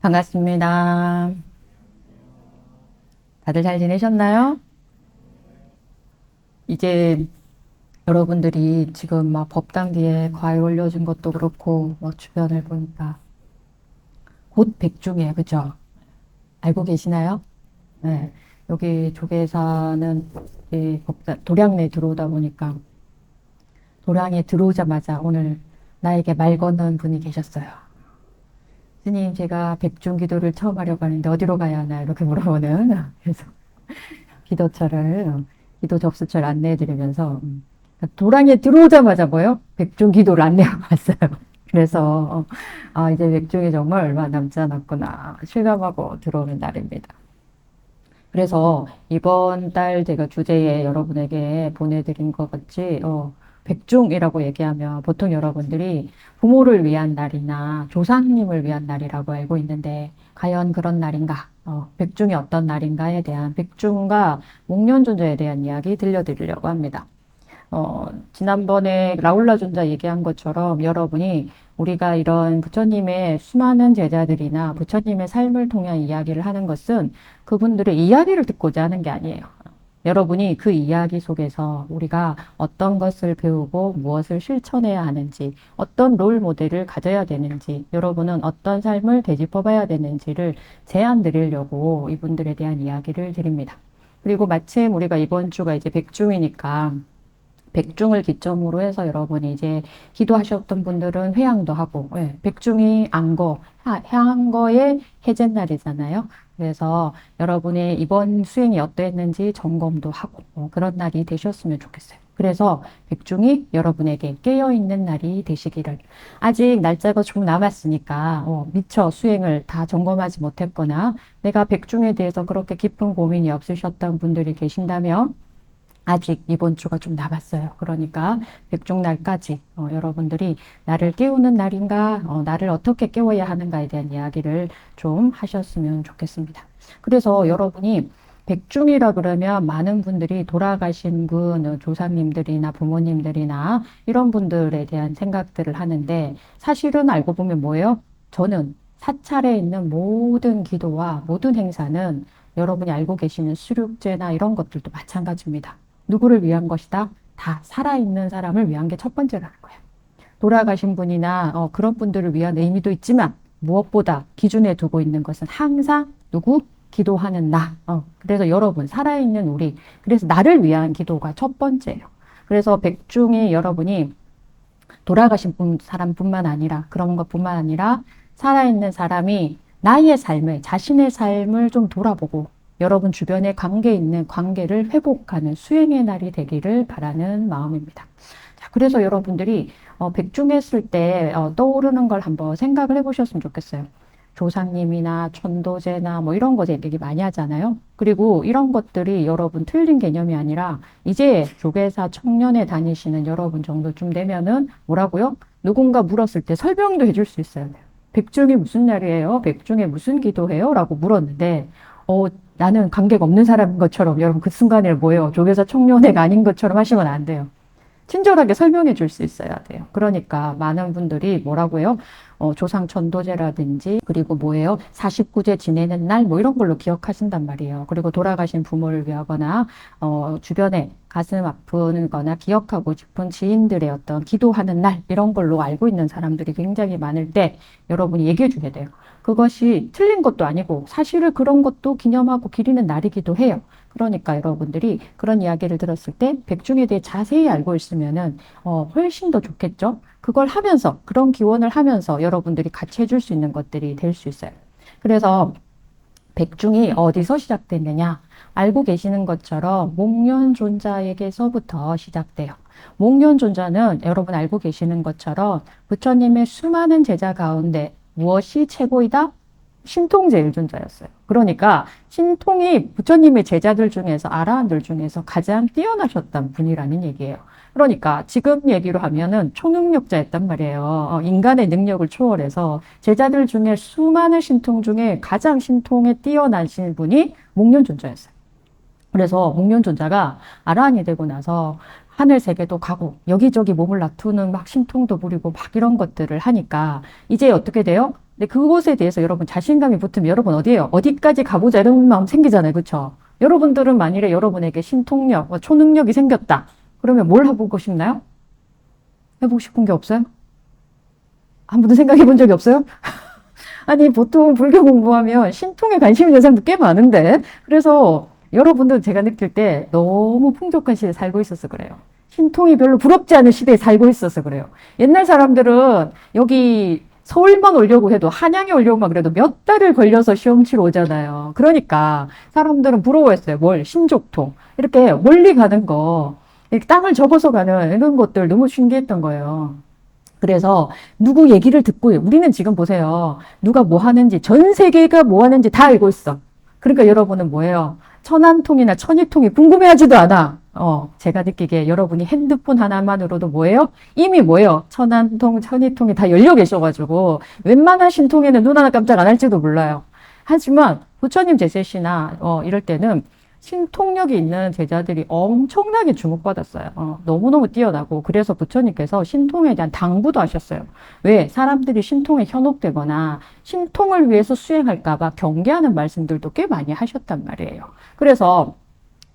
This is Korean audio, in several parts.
반갑습니다. 다들 잘 지내셨나요? 이제 여러분들이 지금 막 법당기에 과일 올려준 것도 그렇고, 뭐 주변을 보니까 곧 백중이에요. 그죠? 알고 계시나요? 네. 여기 조계사는 이 도량내 들어오다 보니까 도량에 들어오자마자 오늘 나에게 말 거는 분이 계셨어요. 스님, 제가 백중 기도를 처음 하려고 하는데 어디로 가야 하나 이렇게 물어보는. 그래서 기도처를, 기도 접수처를 안내해드리면서, 도랑에 들어오자마자 뭐요? 백중 기도를 안내하고 왔어요. 그래서, 이제 백중이 정말 얼마 남지 않았구나. 실감하고 들어오는 날입니다. 그래서 이번 달 제가 주제에 여러분에게 보내드린 것 같이, 백중이라고 얘기하면 보통 여러분들이 부모를 위한 날이나 조상님을 위한 날이라고 알고 있는데, 과연 그런 날인가? 백중이 어떤 날인가에 대한 백중과 목련존자에 대한 이야기 들려드리려고 합니다. 지난번에 라울라 존자 얘기한 것처럼 여러분이 우리가 이런 부처님의 수많은 제자들이나 부처님의 삶을 통한 이야기를 하는 것은 그분들의 이야기를 듣고자 하는 게 아니에요. 여러분이 그 이야기 속에서 우리가 어떤 것을 배우고 무엇을 실천해야 하는지, 어떤 롤 모델을 가져야 되는지, 여러분은 어떤 삶을 되짚어 봐야 되는지를 제안 드리려고 이분들에 대한 이야기를 드립니다. 그리고 마침 우리가 이번 주가 이제 백중이니까 백중을 기점으로 해서 여러분이 이제 기도하셨던 분들은 회양도 하고, 예, 백중이 안거, 향거의 해제날이잖아요. 그래서 여러분의 이번 수행이 어땠는지 점검도 하고, 그런 날이 되셨으면 좋겠어요. 그래서 백중이 여러분에게 깨어있는 날이 되시기를. 아직 날짜가 조금 남았으니까, 미처 수행을 다 점검하지 못했거나, 내가 백중에 대해서 그렇게 깊은 고민이 없으셨던 분들이 계신다면, 아직 이번 주가 좀 남았어요. 그러니까 백중날까지 여러분들이 나를 깨우는 날인가, 나를 어떻게 깨워야 하는가에 대한 이야기를 좀 하셨으면 좋겠습니다. 그래서 여러분이 백중이라 그러면 많은 분들이 돌아가신 분, 조상님들이나 부모님들이나 이런 분들에 대한 생각들을 하는데 사실은 알고 보면 뭐예요? 저는 사찰에 있는 모든 기도와 모든 행사는 여러분이 알고 계시는 수륙제나 이런 것들도 마찬가지입니다. 누구를 위한 것이다? 다 살아있는 사람을 위한 게 첫 번째라는 거예요. 돌아가신 분이나 그런 분들을 위한 의미도 있지만 무엇보다 기준에 두고 있는 것은 항상 누구? 기도하는 나. 그래서 여러분, 살아있는 우리. 그래서 나를 위한 기도가 첫 번째예요. 그래서 백중이 여러분이 돌아가신 사람뿐만 아니라 그런 것뿐만 아니라 살아있는 사람이 나의 삶을, 자신의 삶을 좀 돌아보고 여러분 주변에 관계 있는 관계를 회복하는 수행의 날이 되기를 바라는 마음입니다. 자, 그래서 여러분들이 백중했을 때 떠오르는 걸 한번 생각을 해보셨으면 좋겠어요. 조상님이나 천도제나 뭐 이런 거 얘기 많이 하잖아요. 그리고 이런 것들이 여러분 틀린 개념이 아니라 이제 조계사 청년에 다니시는 여러분 정도쯤 되면은 뭐라고요? 누군가 물었을 때 설명도 해줄 수 있어요. 백중이 무슨 날이에요? 백중에 무슨 기도해요? 라고 물었는데 나는 관계가 없는 사람인 것처럼 여러분 그 순간에 뭐예요? 조계사 청년회가 아닌 것처럼 하시면 안 돼요. 친절하게 설명해 줄 수 있어야 돼요. 그러니까 많은 분들이 뭐라고 해요? 조상 천도제라든지 그리고 뭐예요? 49제 지내는 날 뭐 이런 걸로 기억하신단 말이에요. 그리고 돌아가신 부모를 위하거나 주변에 가슴 아픈 거나 기억하고 싶은 지인들의 어떤 기도하는 날 이런 걸로 알고 있는 사람들이 굉장히 많을 때 여러분이 얘기해 주게 돼요. 그것이 틀린 것도 아니고 사실을 그런 것도 기념하고 기리는 날이기도 해요. 그러니까 여러분들이 그런 이야기를 들었을 때 백중에 대해 자세히 알고 있으면은 훨씬 더 좋겠죠. 그걸 하면서 그런 기원을 하면서 여러분들이 같이 해줄 수 있는 것들이 될 수 있어요. 그래서 백중이 어디서 시작됐느냐? 알고 계시는 것처럼 목련존자에게서부터 시작돼요. 목련존자는 여러분 알고 계시는 것처럼 부처님의 수많은 제자 가운데 무엇이 최고이다? 신통제일존자였어요. 그러니까 신통이 부처님의 제자들 중에서 아라한들 중에서 가장 뛰어나셨던 분이라는 얘기예요. 그러니까 지금 얘기로 하면은 초능력자였단 말이에요. 인간의 능력을 초월해서 제자들 중에 수많은 신통 중에 가장 신통에 뛰어나신 분이 목련존자였어요. 그래서 목련존자가 아라한이 되고 나서 하늘 세계도 가고 여기저기 몸을 놔두는 막 신통도 부리고 막 이런 것들을 하니까 이제 어떻게 돼요? 근데 그것에 대해서 여러분 자신감이 붙으면 여러분 어디에요? 어디까지 가보자 이런 마음 생기잖아요. 그렇죠? 여러분들은 만일에 여러분에게 신통력, 초능력이 생겼다. 그러면 뭘 해보고 싶나요? 해보고 싶은 게 없어요? 한 번도 생각해 본 적이 없어요? 아니, 보통 불교 공부하면 신통에 관심 있는 사람도 꽤 많은데. 그래서 여러분들 제가 느낄 때 너무 풍족한 시대에 살고 있어서 그래요. 신통이 별로 부럽지 않은 시대에 살고 있어서 그래요. 옛날 사람들은 여기 서울만 오려고 해도 한양에 오려고만 그래도 몇 달을 걸려서 시험 치러 오잖아요. 그러니까 사람들은 부러워했어요. 뭘? 신족통. 이렇게 멀리 가는 거. 이렇게 땅을 접어서 가는 이런 것들 너무 신기했던 거예요. 그래서 누구 얘기를 듣고 우리는 지금 보세요. 누가 뭐 하는지 전 세계가 뭐 하는지 다 알고 있어. 그러니까 여러분은 뭐예요? 천안통이나 천이통이 궁금해하지도 않아. 제가 느끼기에 여러분이 핸드폰 하나만으로도 뭐예요? 이미 뭐예요? 천안통, 천이통이 다 열려 계셔가지고 웬만한 신통에는 눈 하나 깜짝 안 할지도 몰라요. 하지만 부처님 제세시나 이럴 때는 신통력이 있는 제자들이 엄청나게 주목받았어요. 너무너무 뛰어나고 그래서 부처님께서 신통에 대한 당부도 하셨어요. 왜? 사람들이 신통에 현혹되거나 신통을 위해서 수행할까 봐 경계하는 말씀들도 꽤 많이 하셨단 말이에요. 그래서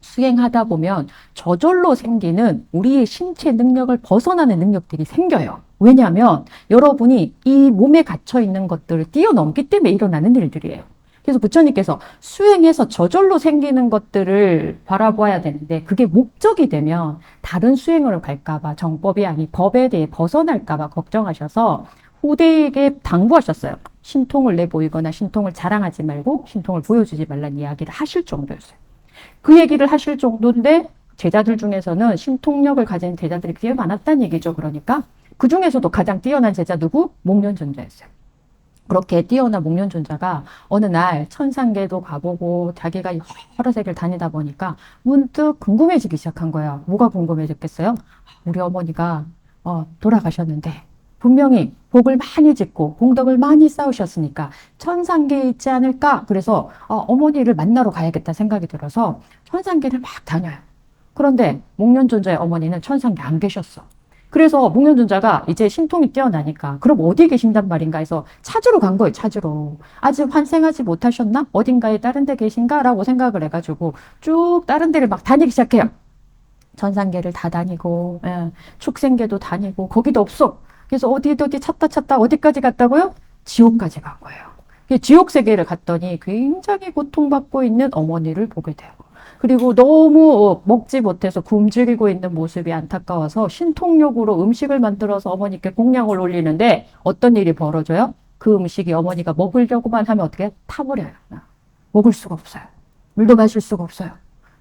수행하다 보면 저절로 생기는 우리의 신체 능력을 벗어나는 능력들이 생겨요. 왜냐하면 여러분이 이 몸에 갇혀 있는 것들을 뛰어넘기 때문에 일어나는 일들이에요. 그래서 부처님께서 수행해서 저절로 생기는 것들을 바라보아야 되는데 그게 목적이 되면 다른 수행으로 갈까봐 정법이 아닌 법에 대해 벗어날까봐 걱정하셔서 후대에게 당부하셨어요. 신통을 내보이거나 신통을 자랑하지 말고 신통을 보여주지 말라는 이야기를 하실 정도였어요. 그 얘기를 하실 정도인데 제자들 중에서는 신통력을 가진 제자들이 꽤 많았다는 얘기죠. 그러니까 그 중에서도 가장 뛰어난 제자 누구? 목련존자였어요. 그렇게 뛰어난 목련존자가 어느 날 천상계도 가보고 자기가 여러 세계를 다니다 보니까 문득 궁금해지기 시작한 거예요. 뭐가 궁금해졌겠어요? 우리 어머니가 돌아가셨는데 분명히 복을 많이 짓고 공덕을 많이 쌓으셨으니까 천상계에 있지 않을까? 그래서 어머니를 만나러 가야겠다 생각이 들어서 천상계를 막 다녀요. 그런데 목련존자의 어머니는 천상계 안 계셨어. 그래서 목련존자가 이제 신통이 뛰어나니까 그럼 어디에 계신단 말인가 해서 찾으러 간 거예요. 찾으러. 아직 환생하지 못하셨나? 어딘가에 다른 데 계신가? 라고 생각을 해가지고 쭉 다른 데를 막 다니기 시작해요. 천상계를 다 다니고 축생계도 다니고 거기도 없어. 그래서 어디 찾다 어디까지 갔다고요? 지옥까지 간 거예요. 지옥 세계를 갔더니 굉장히 고통받고 있는 어머니를 보게 돼요. 그리고 너무 먹지 못해서 굶주리고 있는 모습이 안타까워서 신통력으로 음식을 만들어서 어머니께 공양을 올리는데 어떤 일이 벌어져요? 그 음식이 어머니가 먹으려고만 하면 어떻게 타버려요. 먹을 수가 없어요. 물도 마실 수가 없어요.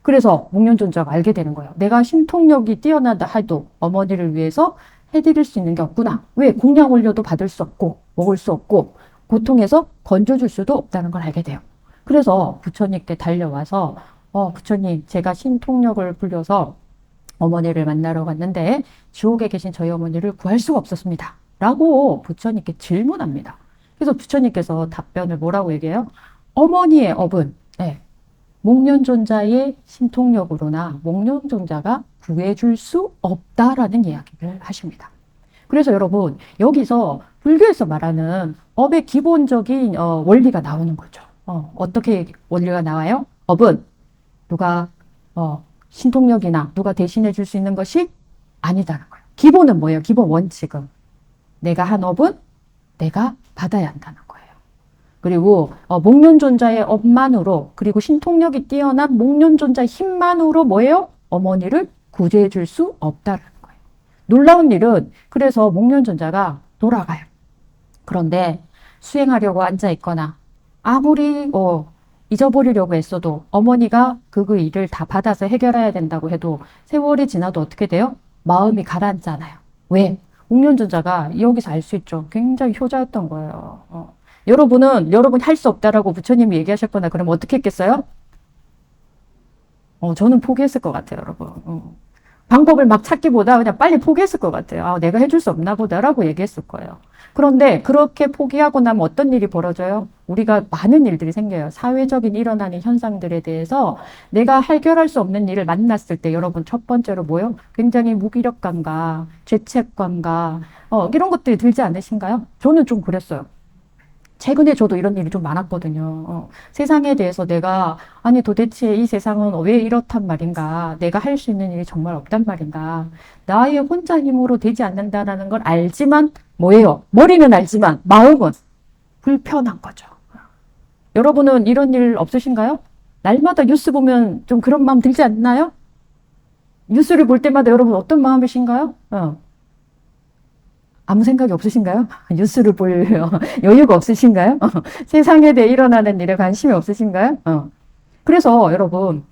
그래서 목련존자가 알게 되는 거예요. 내가 신통력이 뛰어나다 해도 어머니를 위해서 해드릴 수 있는 게 없구나. 왜? 공양 올려도 받을 수 없고 먹을 수 없고 고통해서 건져줄 수도 없다는 걸 알게 돼요. 그래서 부처님께 달려와서 부처님, 제가 신통력을 불려서 어머니를 만나러 갔는데 지옥에 계신 저희 어머니를 구할 수가 없었습니다. 라고 부처님께 질문합니다. 그래서 부처님께서 답변을 뭐라고 얘기해요? 어머니의 업은 목련존자의 신통력으로나 목련존자가 구해줄 수 없다라는 이야기를 하십니다. 그래서 여러분 여기서 불교에서 말하는 업의 기본적인 원리가 나오는 거죠. 어떻게 원리가 나와요? 업은 누가 신통력이나 누가 대신해 줄 수 있는 것이 아니다는 거예요. 기본은 뭐예요? 기본 원칙은 내가 한 업은 내가 받아야 한다는 거예요. 그리고 목련존자의 업만으로 그리고 신통력이 뛰어난 목련존자의 힘만으로 뭐예요? 어머니를 구제해 줄 수 없다는 거예요. 놀라운 일은 그래서 목련존자가 돌아가요. 그런데 수행하려고 앉아 있거나 아무리 잊어버리려고 했어도 어머니가 그 일을 다 받아서 해결해야 된다고 해도 세월이 지나도 어떻게 돼요? 마음이 가라앉잖아요. 왜? 목련존자가 여기서 알 수 있죠. 굉장히 효자였던 거예요. 여러분이 할 수 없다라고 부처님이 얘기하셨거나 그러면 어떻게 했겠어요? 저는 포기했을 것 같아요, 여러분. 방법을 막 찾기보다 그냥 빨리 포기했을 것 같아요. 내가 해줄 수 없나 보다라고 얘기했을 거예요. 그런데 그렇게 포기하고 나면 어떤 일이 벌어져요? 우리가 많은 일들이 생겨요. 사회적인 일어나는 현상들에 대해서 내가 해결할 수 없는 일을 만났을 때 여러분 첫 번째로 뭐요? 굉장히 무기력감과 죄책감과 이런 것들이 들지 않으신가요? 저는 좀 그랬어요. 최근에 저도 이런 일이 좀 많았거든요. 세상에 대해서 내가, 아니 도대체 이 세상은 왜 이렇단 말인가? 내가 할 수 있는 일이 정말 없단 말인가? 나의 혼자 힘으로 되지 않는다라는 걸 알지만, 뭐예요? 머리는 알지만, 마음은 불편한 거죠. 여러분은 이런 일 없으신가요? 날마다 뉴스 보면 좀 그런 마음 들지 않나요? 뉴스를 볼 때마다 여러분 어떤 마음이신가요? 아무 생각이 없으신가요? 뉴스를 볼 여유가 없으신가요? 세상에 대해 일어나는 일에 관심이 없으신가요? 그래서 여러분,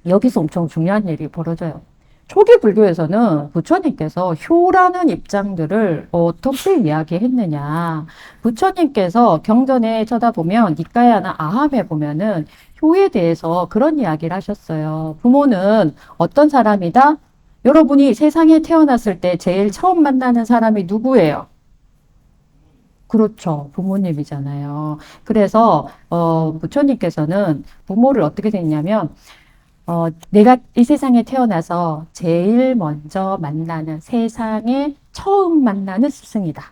여기서 엄청 중요한 일이 벌어져요. 초기 불교에서는 부처님께서 효라는 입장들을 어떻게 이야기했느냐. 부처님께서 경전에 쳐다보면 니까야나 아함에 보면은 효에 대해서 그런 이야기를 하셨어요. 부모는 어떤 사람이다? 여러분이 세상에 태어났을 때 제일 처음 만나는 사람이 누구예요? 그렇죠. 부모님이잖아요. 그래서 부처님께서는 부모를 어떻게 됐냐면 내가 이 세상에 태어나서 제일 먼저 만나는 세상에 처음 만나는 스승이다.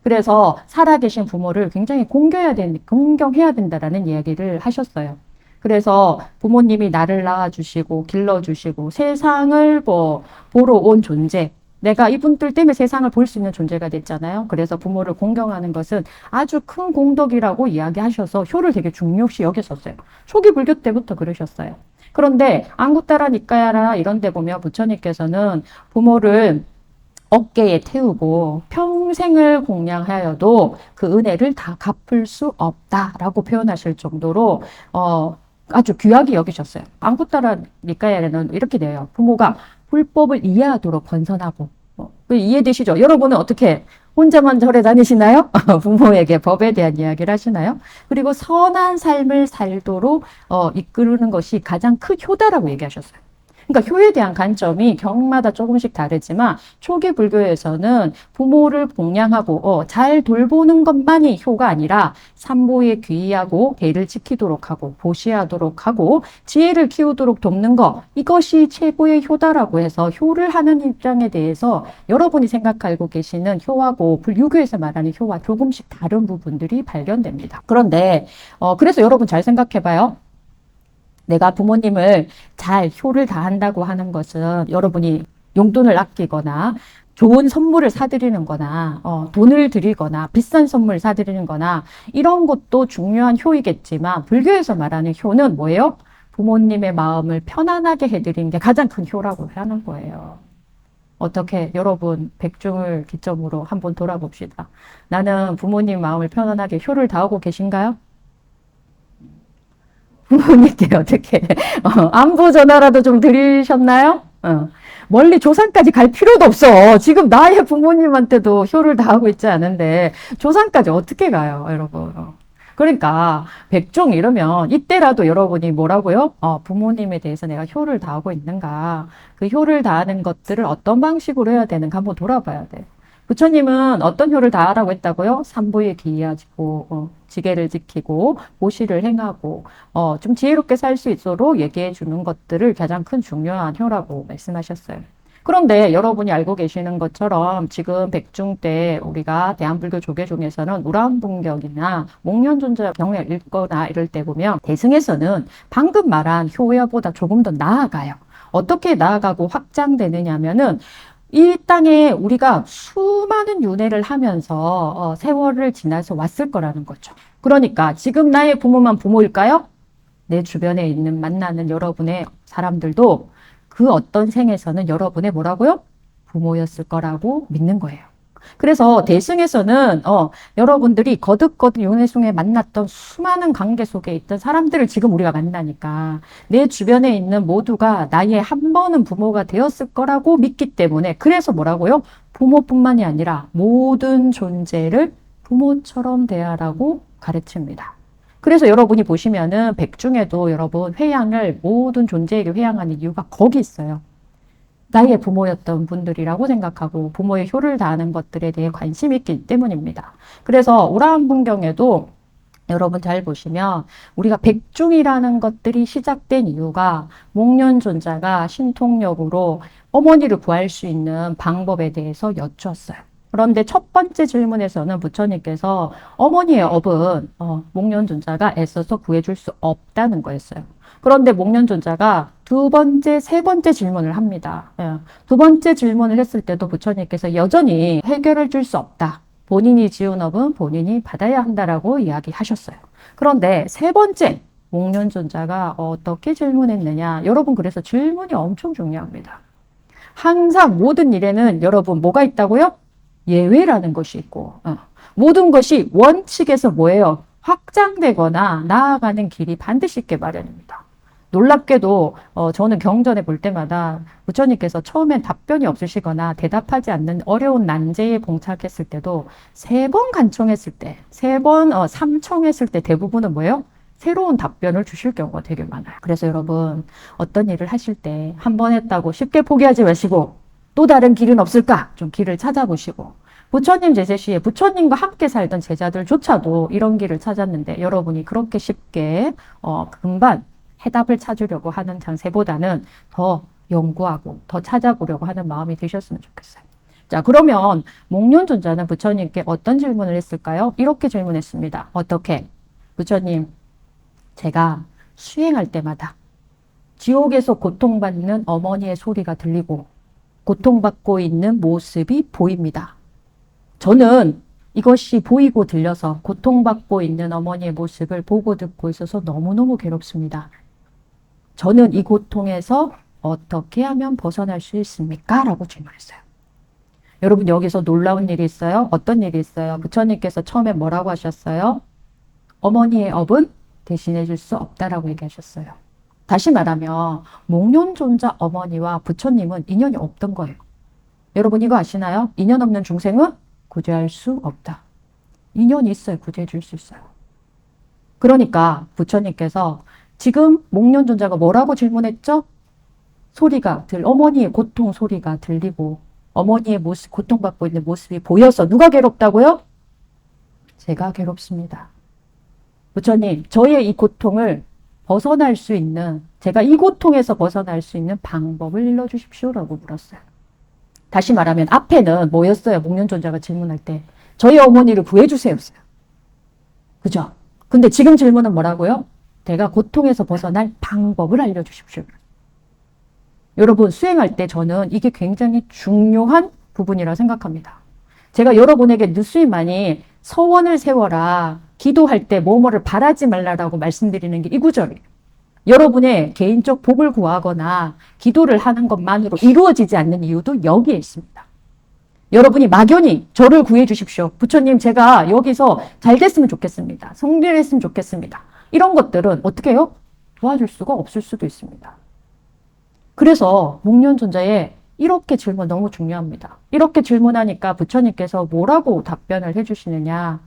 그래서 살아계신 부모를 굉장히 공경해야 된다라는 이야기를 하셨어요. 그래서 부모님이 나를 낳아주시고 길러주시고 세상을 보러 온 존재, 내가 이분들 때문에 세상을 볼 수 있는 존재가 됐잖아요. 그래서 부모를 공경하는 것은 아주 큰 공덕이라고 이야기하셔서 효를 되게 중요시 여겼었어요. 초기 불교 때부터 그러셨어요. 그런데 안구따라 니까야라 이런 데 보면 부처님께서는 부모를 어깨에 태우고 평생을 공양하여도 그 은혜를 다 갚을 수 없다라고 표현하실 정도로 아주 귀하게 여기셨어요. 안구따라 니까야라는 이렇게 돼요. 부모가 불법을 이해하도록 건선하고 이해되시죠? 여러분은 어떻게 혼자만 절에 다니시나요? 부모에게 법에 대한 이야기를 하시나요? 그리고 선한 삶을 살도록 이끄는 것이 가장 큰 효다라고 얘기하셨어요. 그러니까 효에 대한 관점이 경마다 조금씩 다르지만 초기 불교에서는 부모를 봉양하고 잘 돌보는 것만이 효가 아니라 산보에 귀의하고 계를 지키도록 하고 보시하도록 하고 지혜를 키우도록 돕는 것, 이것이 최고의 효다라고 해서 효를 하는 입장에 대해서 여러분이 생각하고 계시는 효하고 불유교에서 말하는 효와 조금씩 다른 부분들이 발견됩니다. 그런데 그래서 여러분 잘 생각해봐요. 내가 부모님을 잘 효를 다한다고 하는 것은 여러분이 용돈을 아끼거나 좋은 선물을 사드리는 거나 돈을 드리거나 비싼 선물 사드리는 거나 이런 것도 중요한 효이겠지만 불교에서 말하는 효는 뭐예요? 부모님의 마음을 편안하게 해드리는 게 가장 큰 효라고 하는 거예요. 어떻게 여러분 백중을 기점으로 한번 돌아봅시다. 나는 부모님 마음을 편안하게 효를 다하고 계신가요? 부모님께 어떻게 안부 전화라도 좀 드리셨나요? 멀리 조상까지 갈 필요도 없어. 지금 나의 부모님한테도 효를 다하고 있지 않은데 조상까지 어떻게 가요, 여러분? 그러니까 백종 이러면 이때라도 여러분이 뭐라고요? 부모님에 대해서 내가 효를 다하고 있는가? 그 효를 다하는 것들을 어떤 방식으로 해야 되는가 한번 돌아봐야 돼. 부처님은 어떤 효를 다하라고 했다고요? 삼부에 기의하고 지계를 지키고 보시를 행하고 좀 지혜롭게 살 수 있도록 얘기해 주는 것들을 가장 큰 중요한 효라고 말씀하셨어요. 그런데 여러분이 알고 계시는 것처럼 지금 백중 때 우리가 대한불교 조계 중에서는 우라운분격이나 목련존자 경을 읽거나 이럴 때 보면 대승에서는 방금 말한 효야보다 조금 더 나아가요. 어떻게 나아가고 확장되느냐면은 이 땅에 우리가 수많은 윤회를 하면서 세월을 지나서 왔을 거라는 거죠. 그러니까 지금 나의 부모만 부모일까요? 내 주변에 있는 만나는 여러분의 사람들도 그 어떤 생에서는 여러분의 뭐라고요? 부모였을 거라고 믿는 거예요. 그래서 대승에서는 여러분들이 거듭거듭 윤회중에 만났던 수많은 관계 속에 있던 사람들을 지금 우리가 만나니까 내 주변에 있는 모두가 나의 한 번은 부모가 되었을 거라고 믿기 때문에 그래서 뭐라고요? 부모뿐만이 아니라 모든 존재를 부모처럼 대하라고 가르칩니다. 그래서 여러분이 보시면은 백중에도 여러분 회양을 모든 존재에게 회양하는 이유가 거기 있어요. 나의 부모였던 분들이라고 생각하고 부모의 효를 다하는 것들에 대해 관심이 있기 때문입니다. 그래서 우라운분경에도 여러분 잘 보시면 우리가 백중이라는 것들이 시작된 이유가 목련존자가 신통력으로 어머니를 구할 수 있는 방법에 대해서 여쭈었어요. 그런데 첫 번째 질문에서는 부처님께서 어머니의 업은 목련존자가 애써서 구해줄 수 없다는 거였어요. 그런데 목련존자가 두 번째, 세 번째 질문을 합니다. 예. 두 번째 질문을 했을 때도 부처님께서 여전히 해결해 줄 수 없다. 본인이 지은 업은 본인이 받아야 한다라고 이야기하셨어요. 그런데 세 번째 목련존자가 어떻게 질문했느냐. 여러분, 그래서 질문이 엄청 중요합니다. 항상 모든 일에는 여러분 뭐가 있다고요? 예외라는 것이 있고 모든 것이 원칙에서 뭐예요? 확장되거나 나아가는 길이 반드시 있게 마련입니다. 놀랍게도 저는 경전에 볼 때마다 부처님께서 처음엔 답변이 없으시거나 대답하지 않는 어려운 난제에 봉착했을 때도 세 번 간청했을 때, 세 번 삼청했을 때 대부분은 뭐예요? 새로운 답변을 주실 경우가 되게 많아요. 그래서 여러분, 어떤 일을 하실 때 한 번 했다고 쉽게 포기하지 마시고 또 다른 길은 없을까? 좀 길을 찾아보시고 부처님 제세 시에 부처님과 함께 살던 제자들조차도 이런 길을 찾았는데 여러분이 그렇게 쉽게 금방 해답을 찾으려고 하는 장세보다는 더 연구하고 더 찾아보려고 하는 마음이 드셨으면 좋겠어요. 자, 그러면 목련존자는 부처님께 어떤 질문을 했을까요? 이렇게 질문했습니다. 어떻게? 부처님, 제가 수행할 때마다 지옥에서 고통받는 어머니의 소리가 들리고 고통받고 있는 모습이 보입니다. 저는 이것이 보이고 들려서 고통받고 있는 어머니의 모습을 보고 듣고 있어서 너무너무 괴롭습니다. 저는 이 고통에서 어떻게 하면 벗어날 수 있습니까? 라고 질문했어요. 여러분, 여기서 놀라운 일이 있어요. 어떤 일이 있어요? 부처님께서 처음에 뭐라고 하셨어요? 어머니의 업은 대신해 줄 수 없다라고 얘기하셨어요. 다시 말하면 목련존자 어머니와 부처님은 인연이 없던 거예요. 여러분, 이거 아시나요? 인연 없는 중생은 구제할 수 없다. 인연이 있어야 구제해 줄 수 있어요. 그러니까 부처님께서 지금 목련존자가 뭐라고 질문했죠? 어머니의 고통 소리가 들리고 어머니의 모습, 고통받고 있는 모습이 보여서 누가 괴롭다고요? 제가 괴롭습니다. 부처님, 저의 이 고통을 벗어날 수 있는, 제가 이 고통에서 벗어날 수 있는 방법을 일러주십시오라고 물었어요. 다시 말하면 앞에는 뭐였어요? 목련존자가 질문할 때 저희 어머니를 구해주세요였어요. 그죠? 근데 지금 질문은 뭐라고요? 내가 고통에서 벗어날 방법을 알려주십시오. 여러분, 수행할 때 저는 이게 굉장히 중요한 부분이라고 생각합니다. 제가 여러분에게 느수히 많이 서원을 세워라, 기도할 때 뭐뭐를 바라지 말라라고 말씀드리는 게 이 구절이에요. 여러분의 개인적 복을 구하거나 기도를 하는 것만으로 이루어지지 않는 이유도 여기에 있습니다. 여러분이 막연히 저를 구해 주십시오. 부처님, 제가 여기서 잘 됐으면 좋겠습니다. 성취를 했으면 좋겠습니다. 이런 것들은 어떻게 해요? 도와줄 수가 없을 수도 있습니다. 그래서 목련존자의 이렇게 질문 너무 중요합니다. 이렇게 질문하니까 부처님께서 뭐라고 답변을 해주시느냐.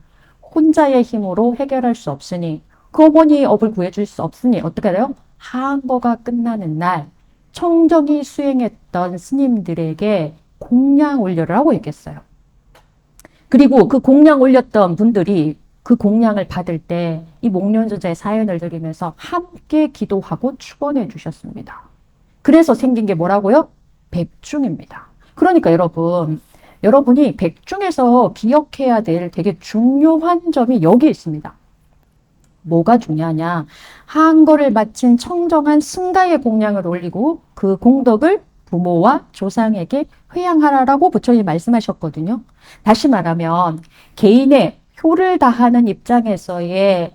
혼자의 힘으로 해결할 수 없으니, 그 어머니의 업을 구해줄 수 없으니 어떻게 돼요? 하한거가 끝나는 날 청정이 수행했던 스님들에게 공양 올려를 하고 있겠어요. 그리고 그 공양 올렸던 분들이 그 공양을 받을 때 이 목련존자의 사연을 들으면서 함께 기도하고 축원해 주셨습니다. 그래서 생긴 게 뭐라고요? 백중입니다. 그러니까 여러분이 백중에서 기억해야 될 되게 중요한 점이 여기 있습니다. 뭐가 중요하냐? 한거를 바친 청정한 승가의 공양을 올리고 그 공덕을 부모와 조상에게 회양하라라고 부처님이 말씀하셨거든요. 다시 말하면 개인의 효를 다하는 입장에서의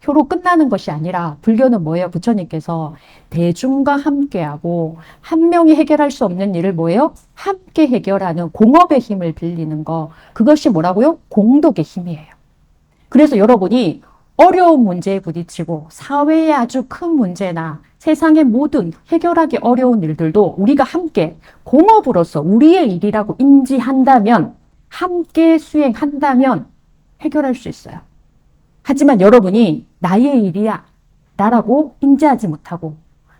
효로 끝나는 것이 아니라 불교는 뭐예요? 부처님께서 대중과 함께하고 한 명이 해결할 수 없는 일을 뭐예요? 함께 해결하는 공업의 힘을 빌리는 거. 그것이 뭐라고요? 공덕의 힘이에요. 그래서 여러분이 어려운 문제에 부딪히고 사회의 아주 큰 문제나 세상의 모든 해결하기 어려운 일들도 우리가 함께 공업으로서 우리의 일이라고 인지한다면, 함께 수행한다면 해결할 수 있어요. 하지만 여러분이 나의 일이야 나라고 인지하지 못하고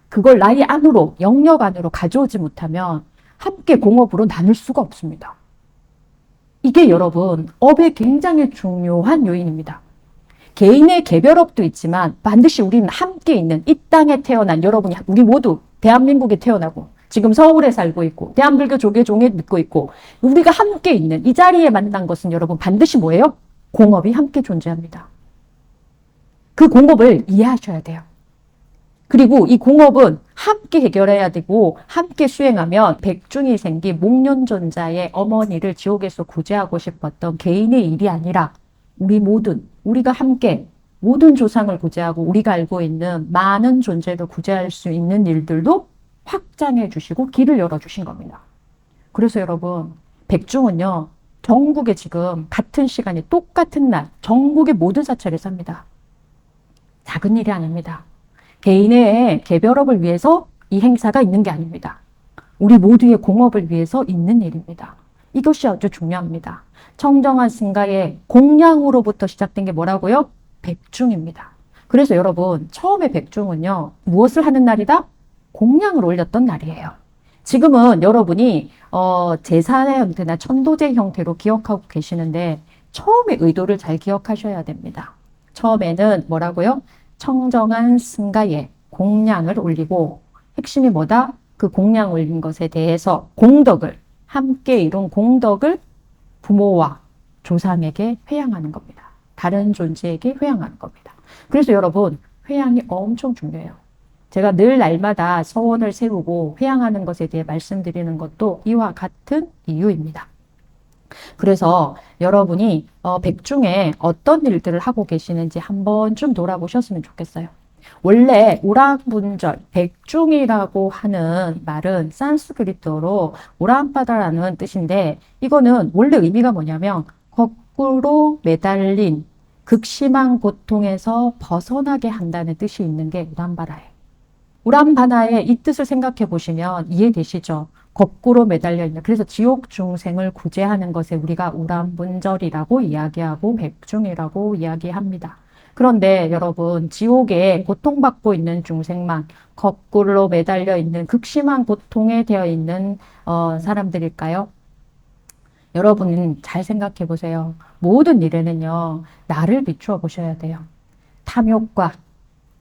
그걸 나의 안으로, 영역 안으로 가져오지 못하면 함께 공업으로 나눌 수가 없습니다. 이게 여러분 업의 굉장히 중요한 요인입니다. 개인의 개별업도 있지만 반드시 우리는 함께 있는 이 땅에 태어난 여러분이, 우리 모두 대한민국에 태어나고 지금 서울에 살고 있고 대한불교 조계종에 믿고 있고 우리가 함께 있는 이 자리에 만난 것은 여러분 반드시 뭐예요? 공업이 함께 존재합니다. 그 공업을 이해하셔야 돼요. 그리고 이 공업은 함께 해결해야 되고 함께 수행하면 백중이 생긴 목련존자의 어머니를 지옥에서 구제하고 싶었던 개인의 일이 아니라 우리 모든 우리가 함께 모든 조상을 구제하고 우리가 알고 있는 많은 존재를 구제할 수 있는 일들도 확장해 주시고 길을 열어주신 겁니다. 그래서 여러분 백중은요 전국에 지금 같은 시간에 똑같은 날 전국의 모든 사찰에 삽니다. 작은 일이 아닙니다. 개인의 개별업을 위해서 이 행사가 있는 게 아닙니다. 우리 모두의 공업을 위해서 있는 일입니다. 이것이 아주 중요합니다. 청정한 승가의 공양으로부터 시작된 게 뭐라고요? 백중입니다. 그래서 여러분 처음에 백중은요 무엇을 하는 날이다? 공양을 올렸던 날이에요. 지금은 여러분이 제사의 형태나 천도제 형태로 기억하고 계시는데 처음에 의도를 잘 기억하셔야 됩니다. 처음에는 뭐라고요? 청정한 승가에 공양을 올리고 핵심이 뭐다? 그 공양 올린 것에 대해서 공덕을 함께 이룬 공덕을 부모와 조상에게 회양하는 겁니다. 다른 존재에게 회양하는 겁니다. 그래서 여러분 회양이 엄청 중요해요. 제가 늘 날마다 서원을 세우고 회양하는 것에 대해 말씀드리는 것도 이와 같은 이유입니다. 그래서 여러분이 백중에 어떤 일들을 하고 계시는지 한번 좀 돌아보셨으면 좋겠어요. 원래 오랑분절, 백중이라고 하는 말은 산스크리트어로 오랑파다라는 뜻인데 이거는 원래 의미가 뭐냐면 거꾸로 매달린 극심한 고통에서 벗어나게 한다는 뜻이 있는 게 우람바라예요. 우람바나의 이 뜻을 생각해 보시면 이해되시죠? 거꾸로 매달려 있는. 그래서 지옥 중생을 구제하는 것에 우리가 우람분절이라고 이야기하고 백중이라고 이야기합니다. 그런데 여러분 지옥에 고통받고 있는 중생만 거꾸로 매달려 있는 극심한 고통에 되어 있는 사람들일까요? 여러분 잘 생각해 보세요. 모든 일에는요. 나를 비추어 보셔야 돼요. 탐욕과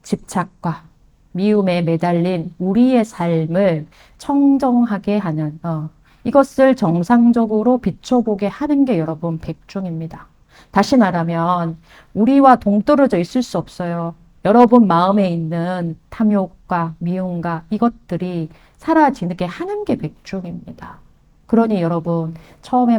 집착과 미움에 매달린 우리의 삶을 청정하게 하는 이것을 정상적으로 비춰보게 하는 게 여러분 백중입니다. 다시 말하면 우리와 동떨어져 있을 수 없어요. 여러분 마음에 있는 탐욕과 미움과 이것들이 사라지게 하는 게 백중입니다. 그러니 여러분 제일 처음에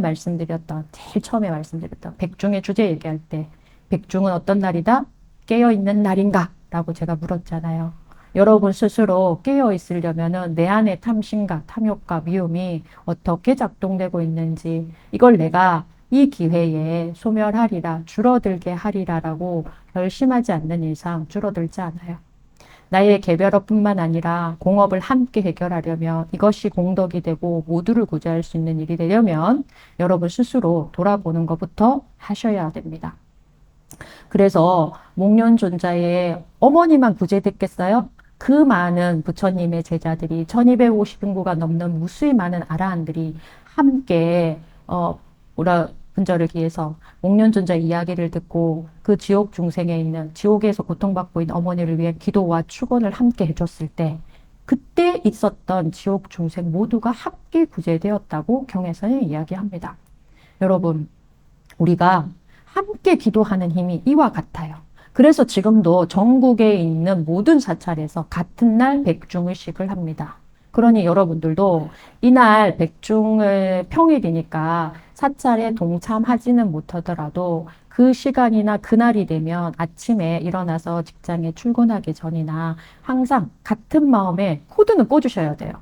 말씀드렸던 백중의 주제 얘기할 때 백중은 어떤 날이다? 깨어있는 날인가? 라고 제가 물었잖아요. 여러분 스스로 깨어 있으려면은 내 안에 탐심과 탐욕과 미움이 어떻게 작동되고 있는지 이걸 내가 이 기회에 소멸하리라, 줄어들게 하리라라고 결심하지 않는 이상 줄어들지 않아요. 나의 개별업뿐만 아니라 공업을 함께 해결하려면 이것이 공덕이 되고 모두를 구제할 수 있는 일이 되려면 여러분 스스로 돌아보는 것부터 하셔야 됩니다. 그래서 목련존자의 어머니만 구제됐겠어요? 그 많은 부처님의 제자들이 1250인구가 넘는 무수히 많은 아라한들이 함께 분절을 기해서 목련존자 이야기를 듣고 그 지옥 중생에 있는 지옥에서 고통받고 있는 어머니를 위해 기도와 축원을 함께 해줬을 때 그때 있었던 지옥 중생 모두가 함께 구제되었다고 경에서는 이야기합니다. 여러분 우리가 함께 기도하는 힘이 이와 같아요. 그래서 지금도 전국에 있는 모든 사찰에서 같은 날 백중의식을 합니다. 그러니 여러분들도 이날 백중을 평일이니까 사찰에 동참하지는 못하더라도 그 시간이나 그날이 되면 아침에 일어나서 직장에 출근하기 전이나 항상 같은 마음에 코드는 꽂으셔야 돼요.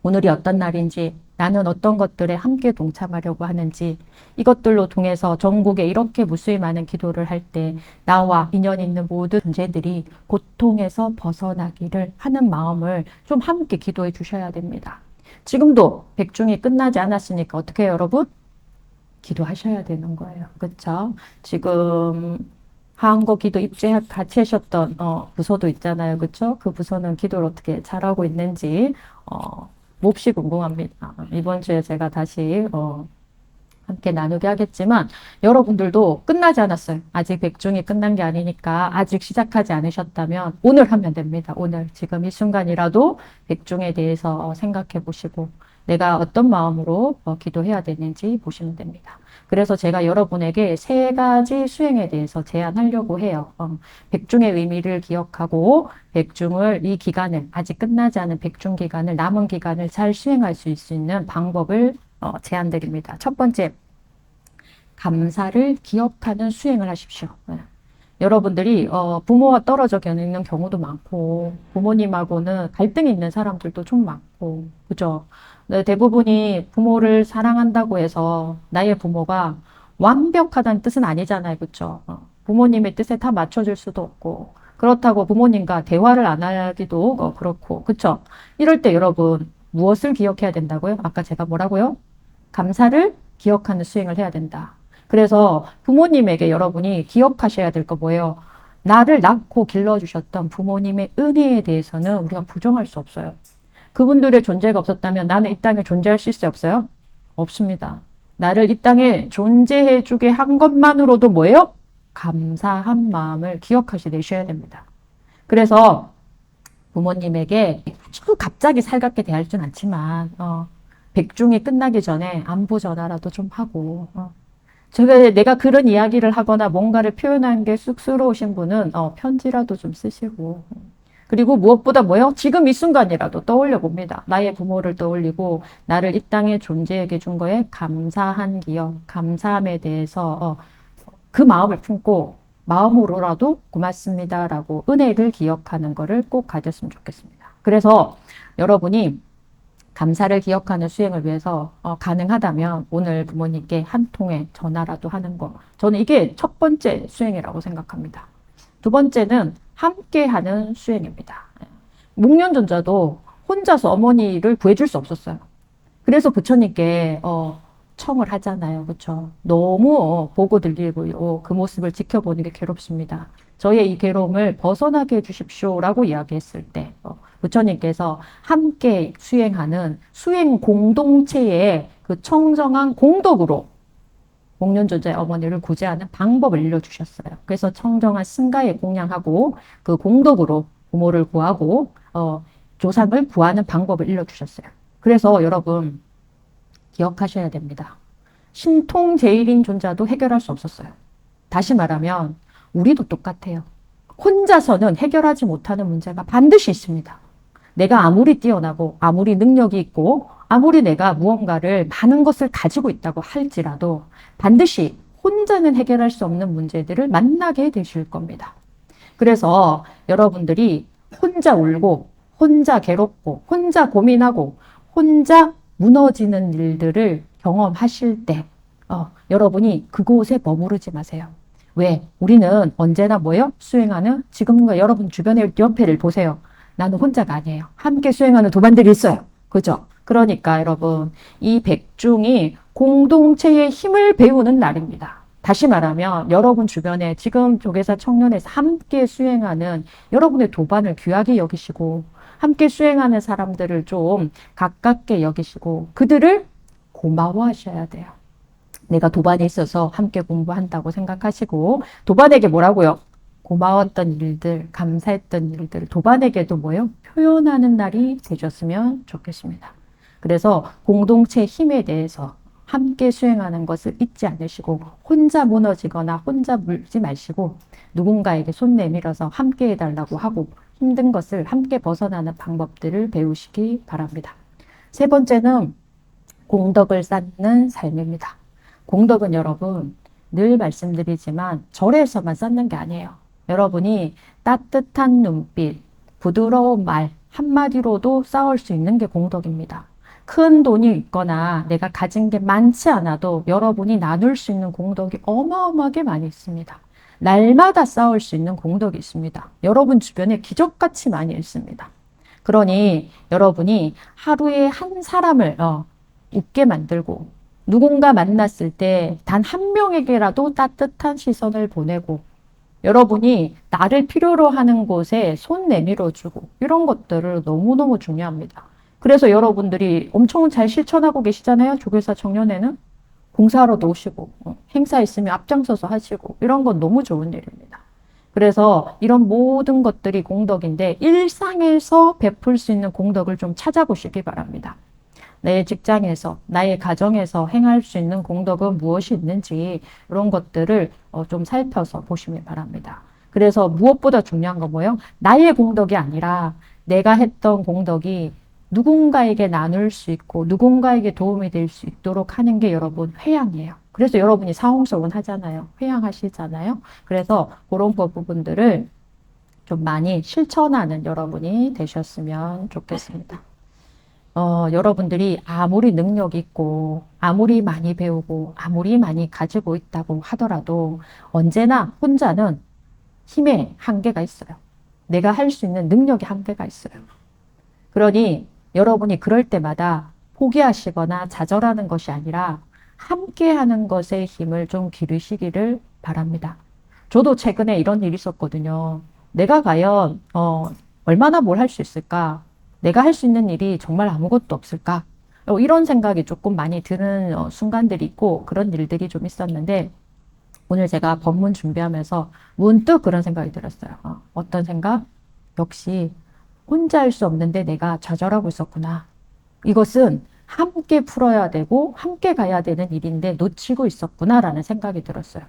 오늘이 어떤 날인지 나는 어떤 것들에 함께 동참하려고 하는지 이것들로 통해서 전국에 이렇게 무수히 많은 기도를 할 때 나와 인연 있는 모든 존재들이 고통에서 벗어나기를 하는 마음을 좀 함께 기도해 주셔야 됩니다. 지금도 백중이 끝나지 않았으니까 어떻게 해요, 여러분? 기도하셔야 되는 거예요. 그렇죠? 지금 하한거 기도 입제 같이 하셨던 부서도 있잖아요. 그렇죠? 그 부서는 기도를 어떻게 잘하고 있는지 몹시 궁금합니다. 이번 주에 제가 다시 함께 나누게 하겠지만 여러분들도 끝나지 않았어요. 아직 백중이 끝난 게 아니니까 아직 시작하지 않으셨다면 오늘 하면 됩니다. 오늘 지금 이 순간이라도 백중에 대해서 생각해 보시고 내가 어떤 마음으로 기도해야 되는지 보시면 됩니다. 그래서 제가 여러분에게 세 가지 수행에 대해서 제안하려고 해요. 백중의 의미를 기억하고 백중을 이 기간을 아직 끝나지 않은 백중 기간을 남은 기간을 잘 수행할 수 있는 방법을 제안드립니다. 첫 번째, 감사를 기억하는 수행을 하십시오. 여러분들이 부모와 떨어져 있는 경우도 많고 부모님하고는 갈등이 있는 사람들도 좀 많고 그죠? 네, 대부분이 부모를 사랑한다고 해서 나의 부모가 완벽하다는 뜻은 아니잖아요. 그죠? 부모님의 뜻에 다 맞춰줄 수도 없고 그렇다고 부모님과 대화를 안 하기도 그렇고 그쵸? 이럴 때 여러분 무엇을 기억해야 된다고요? 아까 제가 뭐라고요? 감사를 기억하는 수행을 해야 된다. 그래서 부모님에게 여러분이 기억하셔야 될 거 뭐예요? 나를 낳고 길러주셨던 부모님의 은혜에 대해서는 우리가 부정할 수 없어요. 그분들의 존재가 없었다면 나는 이 땅에 존재할 수 있어요? 없어요? 없습니다. 나를 이 땅에 존재해주게 한 것만으로도 뭐예요? 감사한 마음을 기억하셔야 됩니다. 그래서 부모님에게 아주 갑자기 살갑게 대할 줄 않지만 백중이 끝나기 전에 안부 전화라도 좀 하고 내가 그런 이야기를 하거나 뭔가를 표현하는 게 쑥스러우신 분은 편지라도 좀 쓰시고 그리고 무엇보다 뭐요? 지금 이 순간이라도 떠올려 봅니다. 나의 부모를 떠올리고 나를 이 땅에 존재하게 준 거에 감사한 기억, 감사함에 대해서 그 마음을 품고 마음으로라도 고맙습니다라고 은혜를 기억하는 것을 꼭 가졌으면 좋겠습니다. 그래서 여러분이 감사를 기억하는 수행을 위해서 가능하다면 오늘 부모님께 한 통의 전화라도 하는 거. 저는 이게 첫 번째 수행이라고 생각합니다. 두 번째는 함께하는 수행입니다. 목련존자도 혼자서 어머니를 구해줄 수 없었어요. 그래서 부처님께 청을 하잖아요. 그렇죠? 너무 보고 들리고 그 모습을 지켜보는 게 괴롭습니다. 저의 이 괴로움을 벗어나게 해주십시오라고 이야기했을 때 부처님께서 함께 수행하는 수행 공동체의 그 청정한 공덕으로 목련존자의 어머니를 구제하는 방법을 알려주셨어요. 그래서 청정한 승가에 공양하고 그 공덕으로 부모를 구하고 조상을 구하는 방법을 알려주셨어요. 그래서 여러분 기억하셔야 됩니다. 신통제일인 존자도 해결할 수 없었어요. 다시 말하면 우리도 똑같아요. 혼자서는 해결하지 못하는 문제가 반드시 있습니다. 내가 아무리 뛰어나고 아무리 능력이 있고 아무리 내가 무언가를 많은 것을 가지고 있다고 할지라도 반드시 혼자는 해결할 수 없는 문제들을 만나게 되실 겁니다. 그래서 여러분들이 혼자 울고 혼자 괴롭고 혼자 고민하고 혼자 무너지는 일들을 경험하실 때 여러분이 그곳에 머무르지 마세요. 왜? 우리는 언제나 뭐예요? 수행하는 지금과 여러분 주변의 옆에를 보세요. 나는 혼자가 아니에요. 함께 수행하는 도반들이 있어요. 그죠? 그러니까 여러분 이 백중이 공동체의 힘을 배우는 날입니다. 다시 말하면 여러분 주변에 지금 조계사 청년에서 함께 수행하는 여러분의 도반을 귀하게 여기시고 함께 수행하는 사람들을 좀 가깝게 여기시고 그들을 고마워하셔야 돼요. 내가 도반에 있어서 함께 공부한다고 생각하시고 도반에게 뭐라고요? 고마웠던 일들, 감사했던 일들 도반에게도 뭐요? 표현하는 날이 되셨으면 좋겠습니다. 그래서 공동체 힘에 대해서 함께 수행하는 것을 잊지 않으시고 혼자 무너지거나 혼자 물지 마시고 누군가에게 손 내밀어서 함께 해달라고 하고 힘든 것을 함께 벗어나는 방법들을 배우시기 바랍니다. 세 번째는 공덕을 쌓는 삶입니다. 공덕은 여러분 늘 말씀드리지만 절에서만 쌓는 게 아니에요. 여러분이 따뜻한 눈빛, 부드러운 말 한마디로도 쌓을 수 있는 게 공덕입니다. 큰 돈이 있거나 내가 가진 게 많지 않아도 여러분이 나눌 수 있는 공덕이 어마어마하게 많이 있습니다. 날마다 쌓을 수 있는 공덕이 있습니다. 여러분 주변에 기적같이 많이 있습니다. 그러니 여러분이 하루에 한 사람을 웃게 만들고 누군가 만났을 때 단 한 명에게라도 따뜻한 시선을 보내고 여러분이 나를 필요로 하는 곳에 손 내밀어주고 이런 것들을 너무너무 중요합니다. 그래서 여러분들이 엄청 잘 실천하고 계시잖아요. 조교사 청년회는. 봉사하러도 오시고, 행사 있으면 앞장서서 하시고, 이런 건 너무 좋은 일입니다. 그래서 이런 모든 것들이 공덕인데, 일상에서 베풀 수 있는 공덕을 좀 찾아보시기 바랍니다. 내 직장에서, 나의 가정에서 행할 수 있는 공덕은 무엇이 있는지, 이런 것들을 좀 살펴서 보시기 바랍니다. 그래서 무엇보다 중요한 건 뭐예요? 나의 공덕이 아니라 내가 했던 공덕이 누군가에게 나눌 수 있고 누군가에게 도움이 될 수 있도록 하는 게 여러분 회양이에요. 그래서 여러분이 사홍석은 하잖아요. 회양하시잖아요. 그래서 그런 부분들을 좀 많이 실천하는 여러분이 되셨으면 좋겠습니다. 여러분들이 아무리 능력 있고 아무리 많이 배우고 아무리 많이 가지고 있다고 하더라도 언제나 혼자는 힘에 한계가 있어요. 내가 할 수 있는 능력에 한계가 있어요. 그러니 여러분이 그럴 때마다 포기하시거나 좌절하는 것이 아니라 함께하는 것에 힘을 좀 기르시기를 바랍니다. 저도 최근에 이런 일이 있었거든요. 내가 과연 얼마나 뭘 할 수 있을까? 내가 할 수 있는 일이 정말 아무것도 없을까? 이런 생각이 조금 많이 드는 순간들이 있고 그런 일들이 좀 있었는데 오늘 제가 법문 준비하면서 문득 그런 생각이 들었어요. 어떤 생각? 역시 혼자 할 수 없는데 내가 좌절하고 있었구나. 이것은 함께 풀어야 되고 함께 가야 되는 일인데 놓치고 있었구나라는 생각이 들었어요.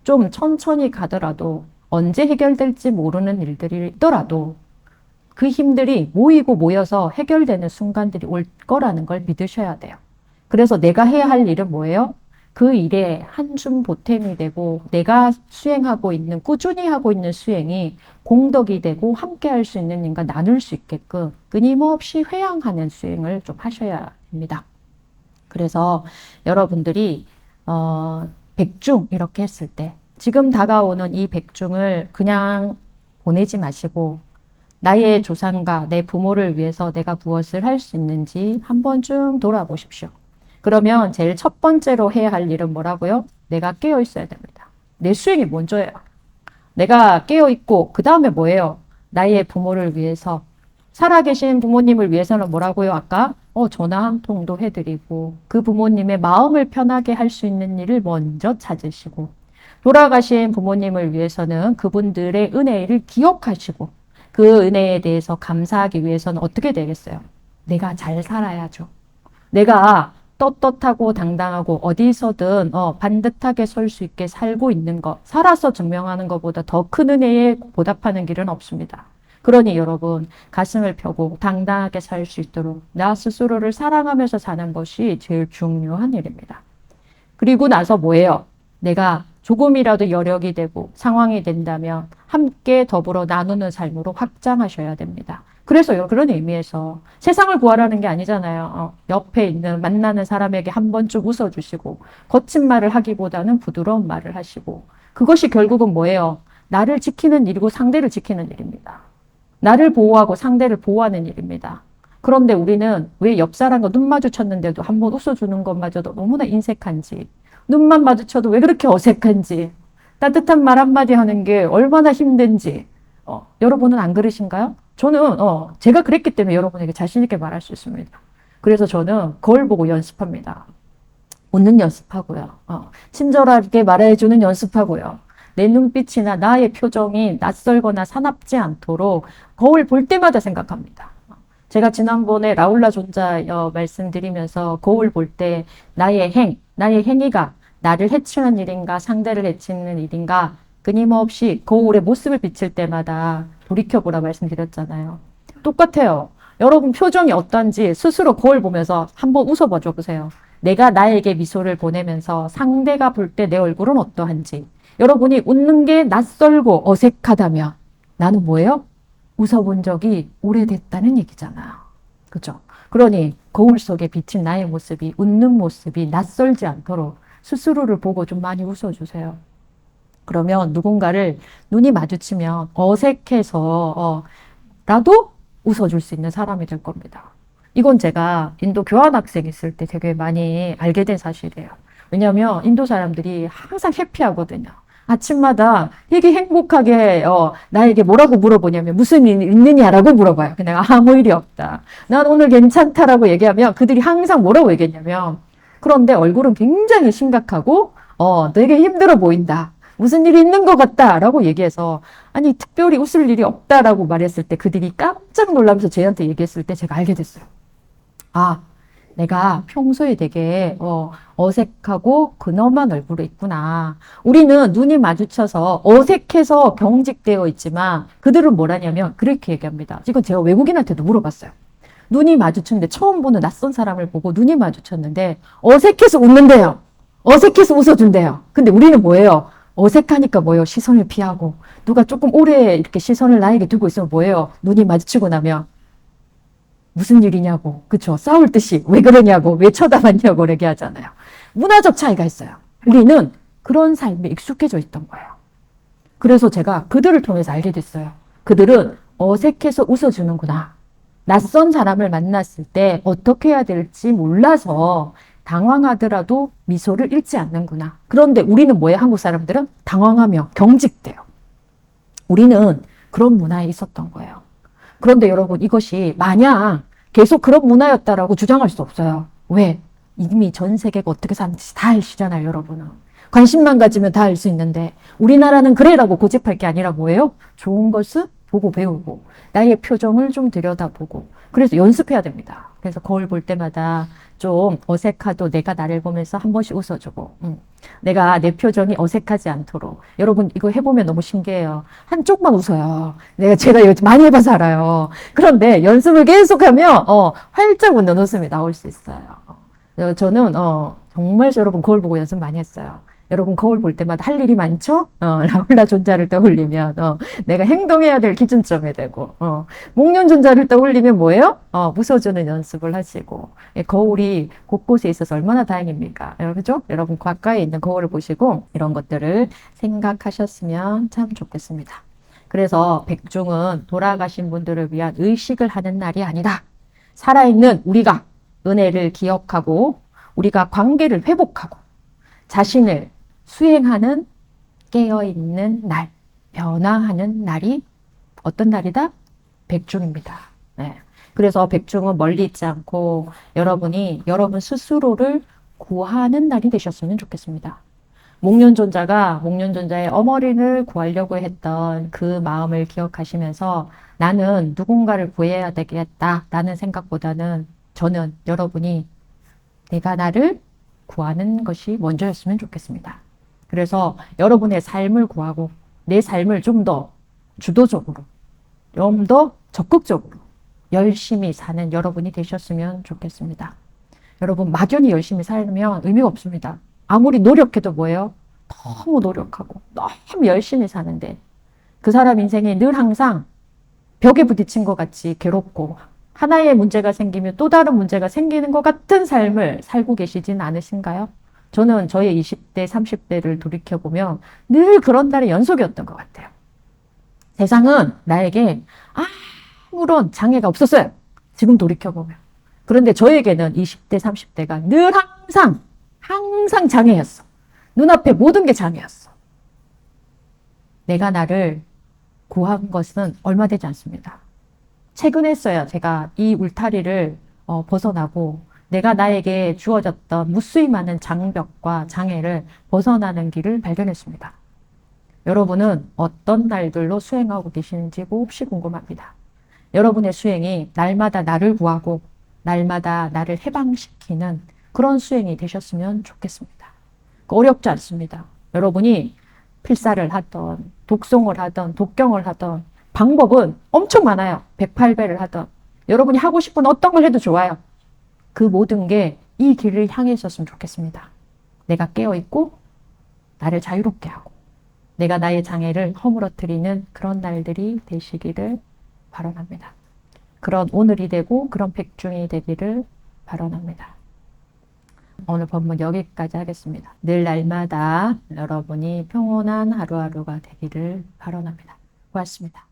좀 천천히 가더라도 언제 해결될지 모르는 일들이 있더라도 그 힘들이 모이고 모여서 해결되는 순간들이 올 거라는 걸 믿으셔야 돼요. 그래서 내가 해야 할 일은 뭐예요? 그 일에 한줌 보탬이 되고 내가 수행하고 있는, 꾸준히 하고 있는 수행이 공덕이 되고 함께 할 수 있는 일과 나눌 수 있게끔 끊임없이 회양하는 수행을 좀 하셔야 합니다. 그래서 여러분들이 백중 이렇게 했을 때 지금 다가오는 이 백중을 그냥 보내지 마시고 나의 조상과 내 부모를 위해서 내가 무엇을 할 수 있는지 한 번쯤 돌아보십시오. 그러면 제일 첫 번째로 해야 할 일은 뭐라고요? 내가 깨어 있어야 됩니다. 내 수행이 먼저예요. 내가 깨어 있고 그 다음에 뭐예요? 나의 부모를 위해서 살아계신 부모님을 위해서는 뭐라고요? 아까 전화 한 통도 해드리고 그 부모님의 마음을 편하게 할 수 있는 일을 먼저 찾으시고 돌아가신 부모님을 위해서는 그분들의 은혜를 기억하시고 그 은혜에 대해서 감사하기 위해서는 어떻게 되겠어요? 내가 잘 살아야죠. 내가 떳떳하고 당당하고 어디서든 반듯하게 설 수 있게 살고 있는 것, 살아서 증명하는 것보다 더 큰 은혜에 보답하는 길은 없습니다. 그러니 여러분 가슴을 펴고 당당하게 살 수 있도록 나 스스로를 사랑하면서 사는 것이 제일 중요한 일입니다. 그리고 나서 뭐예요? 내가 조금이라도 여력이 되고 상황이 된다면 함께 더불어 나누는 삶으로 확장하셔야 됩니다. 그래서 그런 의미에서 세상을 구하라는 게 아니잖아요. 옆에 있는 만나는 사람에게 한 번쯤 웃어주시고 거친 말을 하기보다는 부드러운 말을 하시고 그것이 결국은 뭐예요? 나를 지키는 일이고 상대를 지키는 일입니다. 나를 보호하고 상대를 보호하는 일입니다. 그런데 우리는 왜 옆 사람과 눈 마주쳤는데도 한 번 웃어주는 것마저도 너무나 인색한지 눈만 마주쳐도 왜 그렇게 어색한지 따뜻한 말 한마디 하는 게 얼마나 힘든지 여러분은 안 그러신가요? 저는 제가 그랬기 때문에 여러분에게 자신 있게 말할 수 있습니다. 그래서 저는 거울 보고 연습합니다. 웃는 연습하고요. 친절하게 말해주는 연습하고요. 내 눈빛이나 나의 표정이 낯설거나 사납지 않도록 거울 볼 때마다 생각합니다. 제가 지난번에 라울라 존자 말씀드리면서 거울 볼 때 나의 행위가 나를 해치는 일인가 상대를 해치는 일인가 끊임없이 거울에 모습을 비칠 때마다 돌이켜보라 말씀드렸잖아요. 똑같아요. 여러분 표정이 어떤지 스스로 거울 보면서 한번 웃어봐 줘보세요. 내가 나에게 미소를 보내면서 상대가 볼 때 내 얼굴은 어떠한지. 여러분이 웃는 게 낯설고 어색하다면 나는 뭐예요? 웃어본 적이 오래됐다는 얘기잖아요. 그죠? 그러니 거울 속에 비친 나의 모습이 웃는 모습이 낯설지 않도록 스스로를 보고 좀 많이 웃어주세요. 그러면 누군가를 눈이 마주치면 어색해서 라도 웃어줄 수 있는 사람이 될 겁니다. 이건 제가 인도 교환학생 있을 때 되게 많이 알게 된 사실이에요. 왜냐하면 인도 사람들이 항상 해피하거든요. 아침마다 되게 행복하게 나에게 뭐라고 물어보냐면 무슨 일 있느냐라고 물어봐요. 내가 아무 일이 없다. 난 오늘 괜찮다라고 얘기하면 그들이 항상 뭐라고 얘기했냐면 그런데 얼굴은 굉장히 심각하고, 되게 힘들어 보인다. 무슨 일이 있는 것 같다라고 얘기해서, 아니, 특별히 웃을 일이 없다라고 말했을 때 그들이 깜짝 놀라면서 저희한테 얘기했을 때 제가 알게 됐어요. 아, 내가 평소에 되게 어색하고 근엄한 얼굴에 있구나. 우리는 눈이 마주쳐서 어색해서 경직되어 있지만 그들은 뭐라냐면 그렇게 얘기합니다. 이건 제가 외국인한테도 물어봤어요. 눈이 마주쳤는데 처음 보는 낯선 사람을 보고 눈이 마주쳤는데 어색해서 웃는데요. 어색해서 웃어준대요. 근데 우리는 뭐예요? 어색하니까 뭐예요? 시선을 피하고 누가 조금 오래 이렇게 시선을 나에게 두고 있으면 뭐예요? 눈이 마주치고 나면 무슨 일이냐고, 그쵸? 싸울 듯이 왜 그러냐고, 왜 쳐다봤냐고 이렇게 하잖아요. 문화적 차이가 있어요. 우리는 그런 삶에 익숙해져 있던 거예요. 그래서 제가 그들을 통해서 알게 됐어요. 그들은 어색해서 웃어주는구나. 낯선 사람을 만났을 때 어떻게 해야 될지 몰라서 당황하더라도 미소를 잃지 않는구나. 그런데 우리는 뭐예요? 한국 사람들은 당황하며 경직돼요. 우리는 그런 문화에 있었던 거예요. 그런데 여러분, 이것이 마냥 계속 그런 문화였다라고 주장할 수 없어요. 왜? 이미 전 세계가 어떻게 사는지 다 아시잖아요, 여러분은. 관심만 가지면 다 알 수 있는데 우리나라는 그래라고 고집할 게 아니라 뭐예요? 좋은 것은 보고 배우고 나의 표정을 좀 들여다보고 그래서 연습해야 됩니다. 그래서 거울 볼 때마다 좀 어색하도 내가 나를 보면서 한 번씩 웃어주고 내가 내 표정이 어색하지 않도록 여러분 이거 해보면 너무 신기해요. 한쪽만 웃어요. 제가 요즘 많이 해봐서 알아요. 그런데 연습을 계속하면 활짝 웃는 웃음이 나올 수 있어요. 저는 정말 여러분 거울 보고 연습 많이 했어요. 여러분 거울 볼 때마다 할 일이 많죠? 라울라 존자를 떠올리면 내가 행동해야 될 기준점이 되고 목련 존자를 떠올리면 뭐예요? 웃어주는 연습을 하시고 거울이 곳곳에 있어서 얼마나 다행입니까? 그죠? 여러분 가까이 있는 거울을 보시고 이런 것들을 생각하셨으면 참 좋겠습니다. 그래서 백중은 돌아가신 분들을 위한 의식을 하는 날이 아니다. 살아있는 우리가 은혜를 기억하고 우리가 관계를 회복하고 자신을 수행하는 깨어있는 날, 변화하는 날이 어떤 날이다? 백중입니다. 네. 그래서 백중은 멀리 있지 않고 여러분이 여러분 스스로를 구하는 날이 되셨으면 좋겠습니다. 목련존자가 목련존자의 어머니를 구하려고 했던 그 마음을 기억하시면서 나는 누군가를 구해야 되겠다라는 생각보다는 저는 여러분이 내가 나를 구하는 것이 먼저였으면 좋겠습니다. 그래서 여러분의 삶을 구하고 내 삶을 좀 더 주도적으로, 좀 더 적극적으로 열심히 사는 여러분이 되셨으면 좋겠습니다. 여러분 막연히 열심히 살면 의미가 없습니다. 아무리 노력해도 뭐예요? 너무 노력하고 너무 열심히 사는데 그 사람 인생이 늘 항상 벽에 부딪힌 것 같이 괴롭고 하나의 문제가 생기면 또 다른 문제가 생기는 것 같은 삶을 살고 계시진 않으신가요? 저는 저의 20대, 30대를 돌이켜보면 늘 그런 날의 연속이었던 것 같아요. 세상은 나에게 아무런 장애가 없었어요. 지금 돌이켜보면. 그런데 저에게는 20대, 30대가 늘 항상 장애였어. 눈앞에 모든 게 장애였어. 내가 나를 구한 것은 얼마 되지 않습니다. 최근에서야 제가 이 울타리를 벗어나고 내가 나에게 주어졌던 무수히 많은 장벽과 장애를 벗어나는 길을 발견했습니다. 여러분은 어떤 날들로 수행하고 계시는지 몹시 궁금합니다. 여러분의 수행이 날마다 나를 구하고 날마다 나를 해방시키는 그런 수행이 되셨으면 좋겠습니다. 어렵지 않습니다. 여러분이 필사를 하던 독송을 하던 독경을 하던 방법은 엄청 많아요. 108배를 하던 여러분이 하고 싶은 어떤 걸 해도 좋아요. 그 모든 게 이 길을 향해 있었으면 좋겠습니다. 내가 깨어있고 나를 자유롭게 하고 내가 나의 장애를 허물어뜨리는 그런 날들이 되시기를 바라랍니다. 그런 오늘이 되고 그런 백중이 되기를 바라랍니다. 오늘 본문 여기까지 하겠습니다. 늘 날마다 여러분이 평온한 하루하루가 되기를 바라랍니다. 고맙습니다.